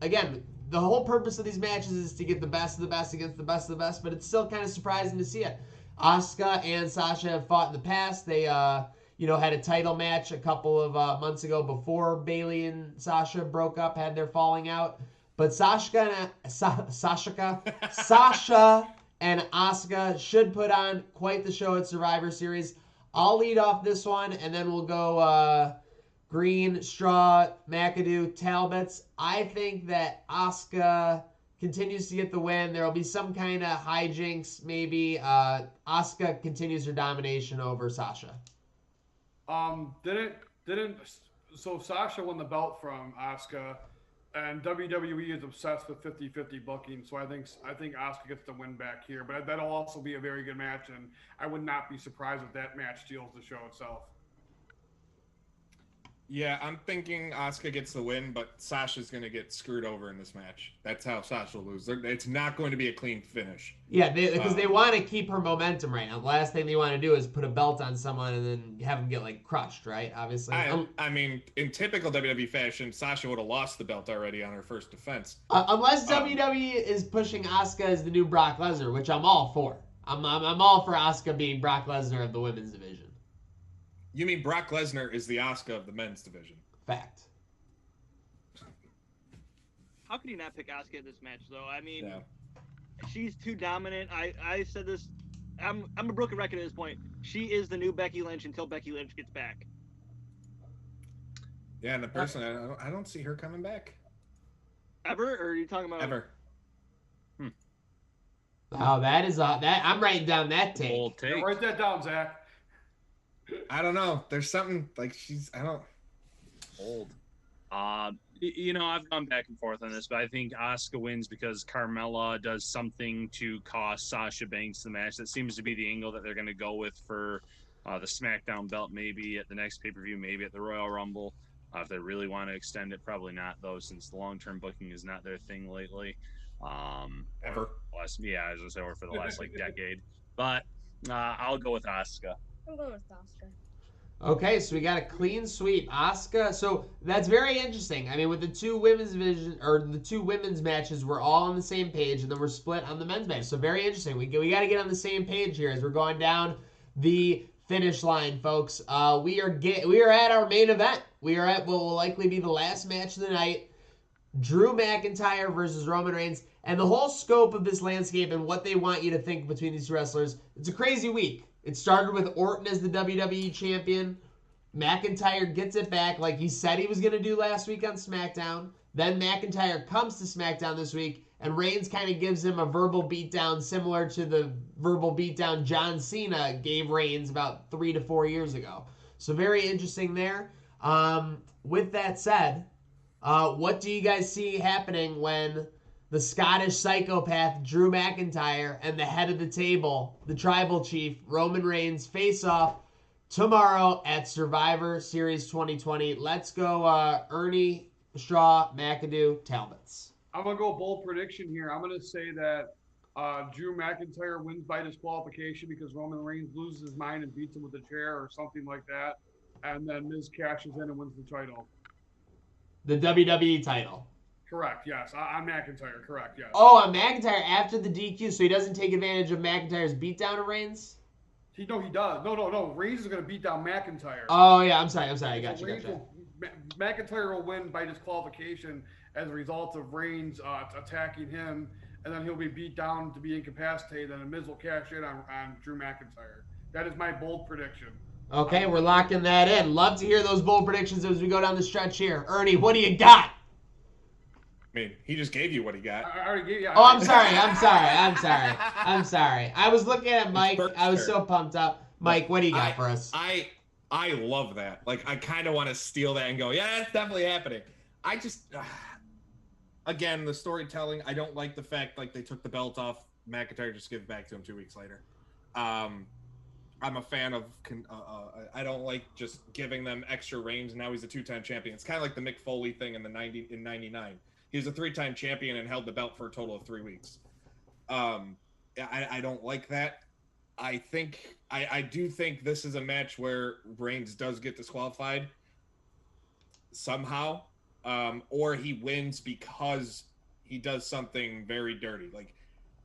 Speaker 2: again, the whole purpose of these matches is to get the best of the best against the best of the best, but it's still kind of surprising to see it. Asuka and Sasha have fought in the past. They, had a title match a couple of months ago before Bayley and Sasha broke up, had their falling out. But Sasha and Asuka should put on quite the show at Survivor Series. I'll lead off this one, and then we'll go Green, Straw, McAdoo, Talbots. I think that Asuka continues to get the win. There will be some kind of hijinks, maybe. Asuka continues her domination over Sasha.
Speaker 4: So Sasha won the belt from Asuka, and WWE is obsessed with 50-50 booking. So I think Asuka gets the win back here, but that'll also be a very good match, and I would not be surprised if that match steals the show itself.
Speaker 3: yeah, I'm thinking Asuka gets the win, but Sasha's going to get screwed over in this match. That's how Sasha will lose. It's not going to be a clean finish.
Speaker 2: Yeah, because they want to keep her momentum right now. The last thing they want to do is put a belt on someone and then have them get crushed, right? Obviously.
Speaker 3: I mean, in typical WWE fashion, Sasha would have lost the belt already on her first defense.
Speaker 2: Unless WWE is pushing Asuka as the new Brock Lesnar, which I'm all for. I'm all for Asuka being Brock Lesnar of the women's division.
Speaker 3: You mean Brock Lesnar is the Asuka of the men's division?
Speaker 2: Fact.
Speaker 1: How could you not pick Asuka in this match, though? I mean,
Speaker 3: Yeah.
Speaker 1: she's too dominant. I said this. I'm a broken record at this point. She is the new Becky Lynch until Becky Lynch gets back.
Speaker 3: Yeah, and the person I don't see her coming back
Speaker 1: Ever? Or are you talking about
Speaker 3: ever.
Speaker 2: Oh, that is that. I'm writing down that take.
Speaker 5: Bold
Speaker 4: Yeah,
Speaker 5: take.
Speaker 4: write that down, Zach.
Speaker 3: I don't know. There's something
Speaker 5: Bold. I've gone back and forth on this, but I think Asuka wins because Carmella does something to cost Sasha Banks the match. That seems to be the angle that they're going to go with for the SmackDown belt, maybe at the next pay-per-view, maybe at the Royal Rumble. If they really want to extend it, probably not, though, since the long-term booking is not their thing lately.
Speaker 3: ever.
Speaker 5: I was going to say, or for the last, decade. But I'll go with Asuka.
Speaker 6: I'm going with Asuka.
Speaker 2: Okay, so we got a clean sweep. Asuka. So that's very interesting. I mean, with the two women's division or the two women's matches, we're all on the same page, and then we're split on the men's match. So very interesting. We got to get on the same page here as we're going down the finish line, folks. We are at our main event. We are at what will likely be the last match of the night. Drew McIntyre versus Roman Reigns. And the whole scope of this landscape and what they want you to think between these two wrestlers, it's a crazy week. It started with Orton as the WWE champion. McIntyre gets it back like he said he was going to do last week on SmackDown. Then McIntyre comes to SmackDown this week, and Reigns kind of gives him a verbal beatdown similar to the verbal beatdown John Cena gave Reigns about 3 to 4 years ago. So very interesting there. With that said, what do you guys see happening when the Scottish psychopath Drew McIntyre and the head of the table, the tribal chief Roman Reigns, face off tomorrow at Survivor Series 2020? Let's go Ernie, Straw, McAdoo, Talbots.
Speaker 4: I'm going to go bold prediction here. I'm going to say that Drew McIntyre wins by disqualification because Roman Reigns loses his mind and beats him with a chair or something like that. And then Miz cashes in and wins the title.
Speaker 2: The WWE title.
Speaker 4: Correct, yes. On McIntyre, correct, yes.
Speaker 2: Oh, on McIntyre after the DQ, so he doesn't take advantage of McIntyre's beatdown of Reigns?
Speaker 4: He does. No. Reigns is going to beat down McIntyre.
Speaker 2: Oh, yeah, I'm sorry. Gotcha.
Speaker 4: McIntyre will win by disqualification as a result of Reigns attacking him, and then he'll be beat down to be incapacitated, and Miz will cash in on Drew McIntyre. That is my bold prediction.
Speaker 2: Okay, we're locking that in. Love to hear those bold predictions as we go down the stretch here. Ernie, what do you got?
Speaker 3: I mean, he just gave you what he got.
Speaker 4: I already gave you.
Speaker 2: Oh, I'm sorry. I was looking at Mike. I was so pumped up. Mike, what do you got for us?
Speaker 3: I love that. Like, I kind of want to steal that and go, yeah, that's definitely happening. I just, again, the storytelling, I don't like the fact, like, they took the belt off McIntyre, just give it back to him 2 weeks later. I'm a fan of, I don't like just giving them extra reigns. Now he's a 2-time champion. It's kind of like the Mick Foley thing in 99. He was a 3-time champion and held the belt for a total of 3 weeks. I don't like that. I do think this is a match where Reigns does get disqualified somehow, or he wins because he does something very dirty. Like,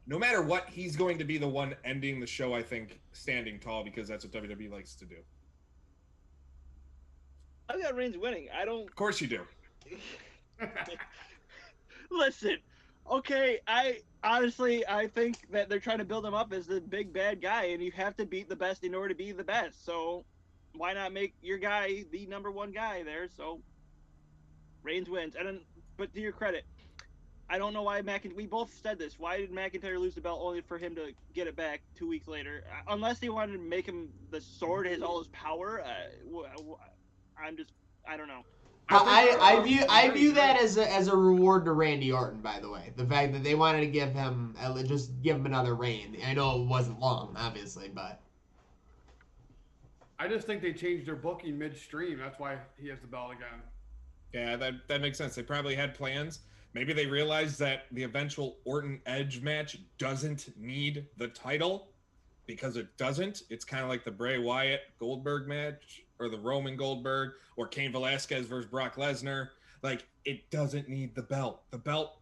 Speaker 3: no matter what, he's going to be the one ending the show, I think, standing tall, because that's what WWE likes to do.
Speaker 1: I've got Reigns winning.
Speaker 3: Of course you do.
Speaker 1: Listen, okay, I think that they're trying to build him up as the big bad guy, and you have to beat the best in order to be the best. So why not make your guy the number one guy there? So Reigns wins. But to your credit, I don't know why we both said this. Why did McIntyre lose the belt only for him to get it back 2 weeks later? Unless they wanted to make him the sword has all his power. I don't know.
Speaker 2: I view that as a reward to Randy Orton, by the way. The fact that they wanted to give him another reign. I know it wasn't long, obviously, but
Speaker 4: I just think they changed their booking midstream. That's why he has the belt again.
Speaker 3: Yeah, that makes sense. They probably had plans. Maybe they realized that the eventual Orton Edge match doesn't need the title, because it doesn't. It's kind of like the Bray Wyatt Goldberg match, or the Roman Goldberg, or Cain Velasquez versus Brock Lesnar. Like, it doesn't need the belt. The belt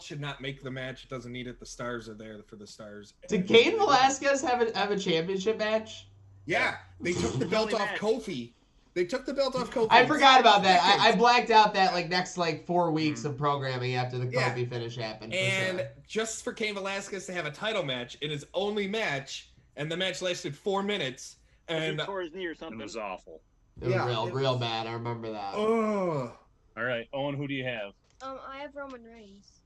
Speaker 3: should not make the match. It doesn't need it. The stars are there for the stars.
Speaker 2: Did Cain Velasquez have a championship match?
Speaker 3: Yeah, they took the belt off Kofi. They took the belt off Kofi.
Speaker 2: I forgot about that. I blacked out that next 4 weeks of programming after the Kofi finish happened.
Speaker 3: And just for Cain Velasquez to have a title match in his only match, and the match lasted 4 minutes, and
Speaker 1: he tore his knee or something.
Speaker 5: It was awful.
Speaker 2: It was real bad. I remember that.
Speaker 3: Oh.
Speaker 5: All right, Owen, who do you have?
Speaker 6: I have Roman Reigns.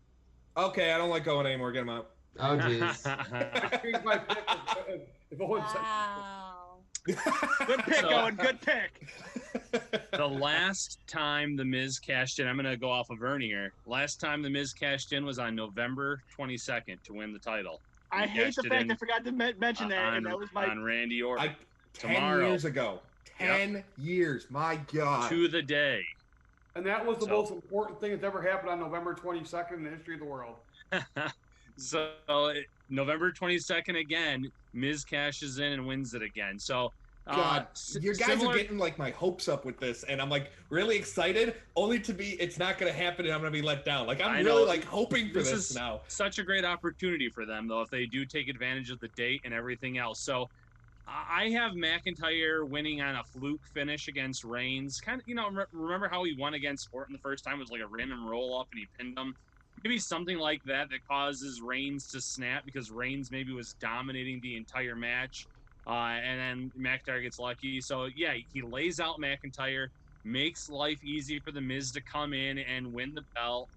Speaker 3: Okay, I don't like Owen anymore. Get him out.
Speaker 2: Oh, jeez.
Speaker 4: I changed my pick if Owen said-
Speaker 6: Wow.
Speaker 1: Good pick, Owen. Good pick.
Speaker 5: The last time The Miz cashed in, I'm going to go off of Ernie here. Last time The Miz cashed in was on November 22nd to win the title.
Speaker 1: I hate the fact I forgot to mention that, and that was my...
Speaker 5: On Randy Orton.
Speaker 3: 10 years ago. 10 years. My God.
Speaker 5: To the day.
Speaker 4: And that was the most important thing that's ever happened on November 22nd in the history of the world.
Speaker 5: So November 22nd again, Miz cashes in and wins it again. So
Speaker 3: God, you guys are getting my hopes up with this, and I'm really excited, only to be it's not going to happen, and I'm going to be let down. I'm really hoping for this now.
Speaker 5: Such a great opportunity for them, though, if they do take advantage of the date and everything else. So I have McIntyre winning on a fluke finish against Reigns. Kind of, remember how he won against Orton the first time? It was like a random roll up and he pinned him. Maybe something like that causes Reigns to snap, because Reigns maybe was dominating the entire match. and then McIntyre gets lucky. So yeah, he lays out McIntyre, makes life easy for the Miz to come in and win the belt.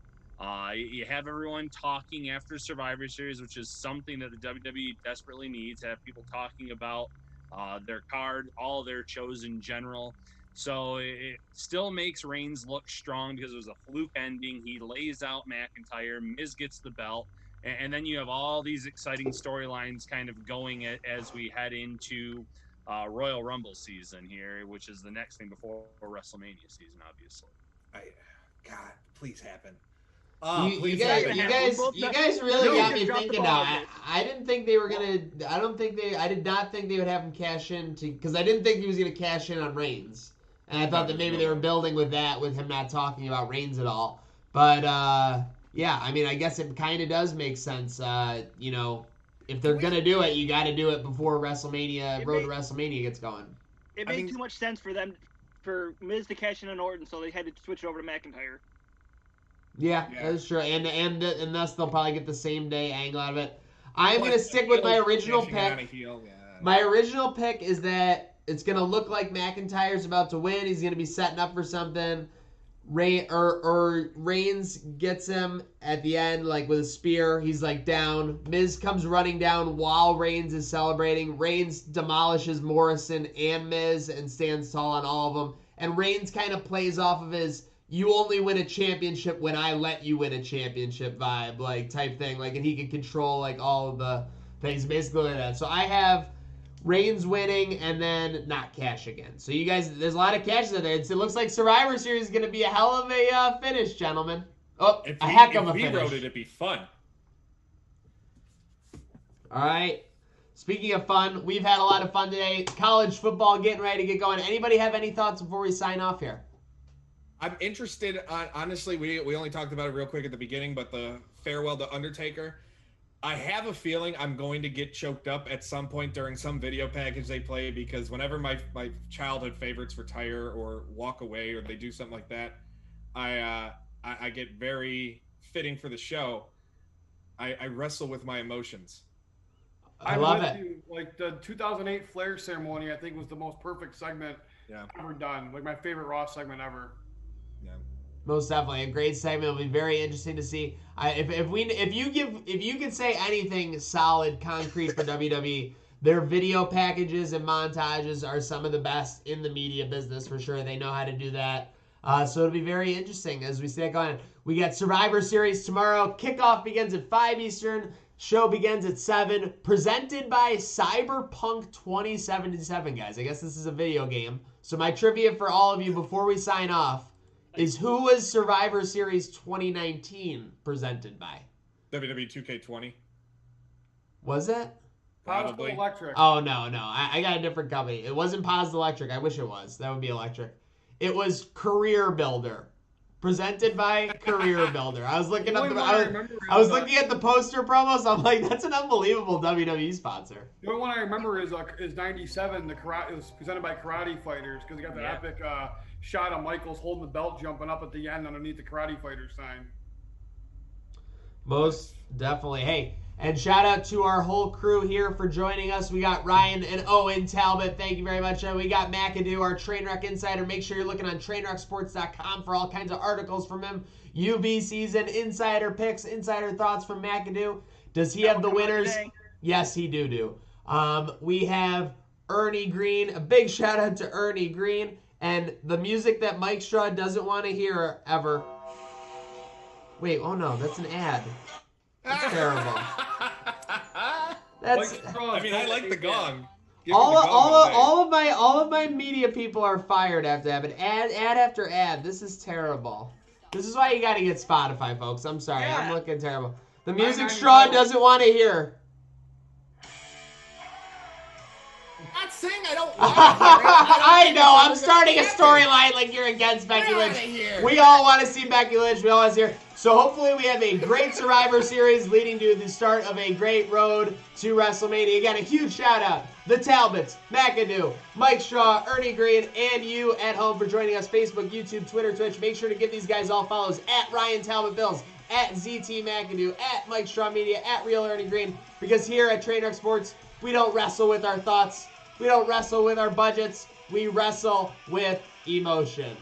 Speaker 5: You have everyone talking after Survivor Series, which is something that the WWE desperately needs. Have people talking about their card, all their shows in general. So it still makes Reigns look strong because it was a fluke ending. He lays out McIntyre, Miz gets the belt, and then you have all these exciting storylines kind of going as we head into Royal Rumble season here, which is the next thing before WrestleMania season, obviously.
Speaker 3: God, please happen.
Speaker 2: You guys really got me thinking now. I didn't think they were gonna. I did not think they would have him cash in because I didn't think he was gonna cash in on Reigns, and I thought that maybe they were building with that, with him not talking about Reigns at all. But yeah, I mean, I guess it kind of does make sense. You know, if they're gonna do it, you got to do it before WrestleMania. Road to WrestleMania gets going.
Speaker 1: It made too much sense for Miz to cash in on Orton, so they had to switch it over to McIntyre.
Speaker 2: Yeah, that's true, and thus they'll probably get the same day angle out of it. I'm gonna stick with my original pick. My original pick is that it's gonna look like McIntyre's about to win. He's gonna be setting up for something. Reigns gets him at the end, like with a spear. He's like down. Miz comes running down while Reigns is celebrating. Reigns demolishes Morrison and Miz and stands tall on all of them. And Reigns kind of plays off of his "you only win a championship when I let you win a championship" vibe, like type thing. Like, and he can control like all of the things, basically like that. So I have Reigns winning and then not cash again. So you guys, there's a lot of cashes in there. It looks like Survivor Series is going to be a hell of a finish, gentlemen. Oh, a heck of a finish. If we wrote it,
Speaker 3: it'd be fun.
Speaker 2: All right. Speaking of fun, we've had a lot of fun today. College football getting ready to get going. Anybody have any thoughts before we sign off here?
Speaker 3: I'm interested on, honestly, we only talked about it real quick at the beginning, but the farewell to Undertaker. I have a feeling I'm going to get choked up at some point during some video package they play, because whenever my childhood favorites retire or walk away or they do something like that, I get very fitting for the show. I wrestle with my emotions.
Speaker 2: I love it.
Speaker 4: Like the 2008 Flair ceremony, I think was the most perfect segment ever done. Like my favorite Raw segment ever.
Speaker 3: Yeah.
Speaker 2: Most definitely a great segment. It'll be very interesting to see. If you could say anything solid, concrete for WWE, their video packages and montages are some of the best in the media business for sure. They know how to do that. So it'll be very interesting as we stay on. We got Survivor Series tomorrow. Kickoff begins at 5 Eastern. Show begins at 7. Presented by Cyberpunk 2077, guys. I guess this is a video game. So my trivia for all of you before we sign off is, who was Survivor Series 2019 presented by?
Speaker 3: WWE 2K20.
Speaker 2: Was it?
Speaker 3: Probably.
Speaker 4: Electric.
Speaker 2: Oh, no. I got a different company. It wasn't Paz Electric. I wish it was. That would be electric. It was Career Builder. Presented by Career Builder. I was looking at looking at the poster promos. I'm like, that's an unbelievable WWE sponsor.
Speaker 4: The only one I remember is 97. It was presented by Karate Fighters, because they got the epic shot of Michaels holding the belt, jumping up at the end underneath the Karate Fighter sign.
Speaker 2: Most definitely. Hey, and shout out to our whole crew here for joining us. We got Ryan and Owen Talbot. Thank you very much. And we got McAdoo, our Trainwreck Insider. Make sure you're looking on TrainwreckSports.com for all kinds of articles from him. UB season, insider picks, insider thoughts from McAdoo. Does he have the winners? Yes, he do. We have Ernie Green. A big shout out to Ernie Green. And the music that Mike Straw doesn't want to hear ever. Wait, oh no, that's an ad. That's terrible.
Speaker 3: I like the gong.
Speaker 2: All of my media people are fired after that. But ad after ad. This is terrible. This is why you got to get Spotify, folks. I'm sorry. Yeah. I'm looking terrible. The music Straw doesn't want to hear.
Speaker 3: I'm not saying I don't.
Speaker 2: I know. I'm starting a storyline like you're against Becky Lynch. We all want to see Becky Lynch. We all want to see her. So hopefully we have a great Survivor Series leading to the start of a great road to WrestleMania. Again, a huge shout out. The Talbots, McAdoo, Mike Straw, Ernie Green, and you at home for joining us. Facebook, YouTube, Twitter, Twitch. Make sure to give these guys all follows at Ryan Talbot Bills, at ZT McAdoo, at Mike Straw Media, at Real Ernie Green. Because here at Trainwreck Sports, we don't wrestle with our thoughts. We don't wrestle with our budgets. We wrestle with emotion.